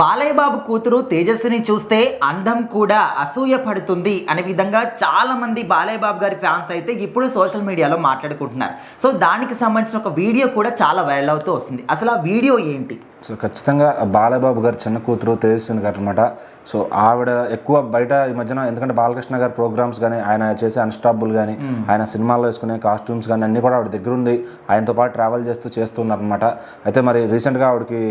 బాలయ్య బాబు కూతురు తేజస్విని చూస్తే అందం కూడా అసూయ పడుతుంది అనే విధంగా చాలా మంది బాలయ్య బాబు గారి ఫ్యాన్స్ అయితే ఇప్పుడు సోషల్ మీడియాలో మాట్లాడుకుంటున్నారు. సో దానికి సంబంధించిన ఒక వీడియో కూడా చాలా వైరల్ అవుతూ వస్తుంది. అసలు ఆ వీడియో ఏంటి? సో ఖచ్చితంగా బాలయ్య బాబు గారు చిన్న కూతురు తేజస్విని గారు అనమాట. సో ఆవిడ ఎక్కువ బయట ఈ మధ్యన, ఎందుకంటే బాలకృష్ణ గారి ప్రోగ్రామ్స్ కానీ, ఆయన చేసే అన్స్టాపుల్ కానీ, ఆయన సినిమాల్లో వేసుకునే కాస్ట్యూమ్స్ కానీ అన్నీ కూడా ఆవిడ దగ్గర ఉండి ఆయనతో పాటు ట్రావెల్ చేస్తున్నారనమాట. అయితే మరి రీసెంట్గా ఆవిడకి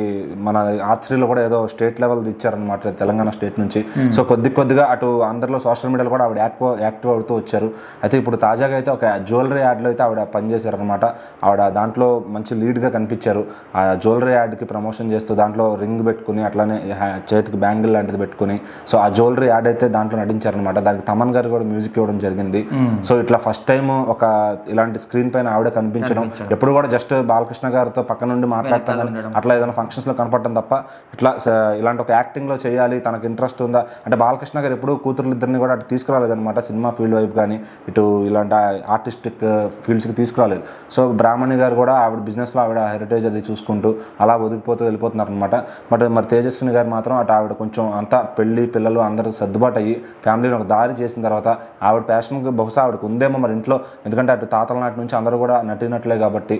మన ఆర్చరీలో కూడా ఏదో స్టేట్ లెవెల్ ఇచ్చారనమాట, తెలంగాణ స్టేట్ నుంచి. సో కొద్దిగా అటు అందరిలో సోషల్ మీడియాలో కూడా ఆవిడ యాక్టివ్ అవుతూ వచ్చారు. అయితే ఇప్పుడు తాజాగా అయితే ఒక జ్యువెలరీ యాడ్లో అయితే ఆవిడ పనిచేశారనమాట. ఆవిడ దాంట్లో మంచి లీడ్గా కనిపించారు. ఆ జ్యువెలరీ యాడ్కి ప్రమోషన్ చేస్తూ దాంట్లో రింగ్ పెట్టుకుని, అట్లానే చేతికి బ్యాంగిల్ లాంటిది పెట్టుకుని, సో ఆ జ్యువెలరీ యాడ్ అయితే దాంట్లో నటించారనమాట. దానికి తమన్ గారు కూడా మ్యూజిక్ ఇవ్వడం జరిగింది. సో ఇట్లా ఫస్ట్ టైం ఒక ఇలాంటి స్క్రీన్ పైన ఆవిడ కనిపించడం, ఎప్పుడు కూడా జస్ట్ బాలకృష్ణ గారితో పక్క నుండి మాట్లాడటం కానీ, అట్లా ఏదైనా ఫంక్షన్స్లో కనపడటం తప్ప ఇలాంటి ఒక యాక్టింగ్లో చేయాలి తనకు ఇంట్రెస్ట్ ఉందా అంటే, బాలకృష్ణ గారు ఎప్పుడు కూతురులిద్దరిని కూడా అటు తీసుకురాలేదనమాట. సినిమా ఫీల్డ్ వైపు కానీ ఇటు ఇలాంటి ఆర్టిస్టిక్ ఫీల్డ్స్కి తీసుకురాలేదు. సో బ్రాహ్మణి గారు కూడా ఆవిడ బిజినెస్లో ఆవిడ హెరిటేజ్ అది చూసుకుంటూ అలా ఒదిగిపోతూ వెళ్ళిపోతున్నారు అనమాట. మరి తేజస్విని గారు మాత్రం అటు ఆవిడ కొంచెం అంతా పెళ్లి పిల్లలు అందరూ సర్దుబాటు అయ్యి ఫ్యామిలీని ఒక దారి చేసిన తర్వాత ఆవిడ ప్యాషన్కి బహుశా ఆవిడకు ఉందేమో మరి ఇంట్లో, ఎందుకంటే అటు తాతల నాటి నుంచి అందరూ కూడా నటినట్లే కాబట్టి,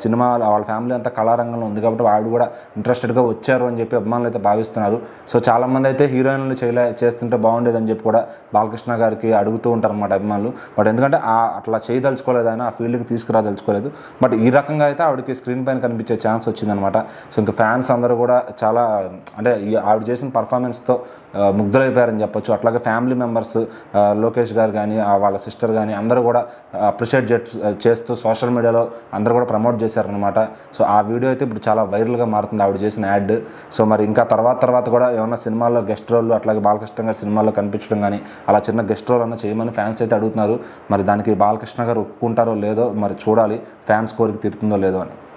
సినిమా వాళ్ళ ఫ్యామిలీ అంతా కళారంగంలో ఉంది కాబట్టి ఆవిడ కూడా ఇంట్రెస్టెడ్గా వచ్చారు అని చెప్పి అభిమానులు అయితే భావిస్తున్నారు. సో చాలామంది అయితే హీరోయిన్లు చేస్తుంటే బాగుండేదని చెప్పి కూడా బాలకృష్ణ గారికి అడుగుతూ ఉంటారు అన్నమాట అభిమానులు. బట్ ఎందుకంటే అట్లా చేయదలుచుకోలేదు, ఆయన ఆ ఫీల్డ్కి తీసుకురాదలుచుకోలేదు. బట్ ఈ రకంగా అయితే ఆవిడకి స్క్రీన్ పైన కనిపించే ఛాన్స్ వచ్చిందనమాట. సో ఇంకా ఫ్యాన్స్ అందరూ కూడా చాలా, అంటే ఆవిడ చేసిన పర్ఫార్మెన్స్తో ముగ్ధులైపోయారని చెప్పొచ్చు. అట్లాగే ఫ్యామిలీ మెంబర్స్, లోకేష్ గారు కానీ వాళ్ళ సిస్టర్ కానీ అందరూ కూడా అప్రిషియేట్ చేస్తూ సోషల్ మీడియాలో అందరూ కూడా ప్రమోట్ చేశారనమాట. సో ఆ వీడియో అయితే ఇప్పుడు చాలా వైరల్గా మారుతుంది, ఆవిడ చేసిన యాడ్. సో మరి ఇంకా తర్వాత కూడా ఏమైనా సినిమాల్లో గెస్ట్ రోల్, అట్లాగే బాలకృష్ణ గారి సినిమాల్లో కనిపించడం కానీ అలా చిన్న గెస్ట్ రోల్ అన్న చేయమని ఫ్యాన్స్ అయితే అడుగుతున్నారు. మరి దానికి బాలకృష్ణ గారు ఒప్పుకుంటారో లేదో మరి చూడాలి, ఫ్యాన్స్ కోరిక తీరుతుందో లేదో అని.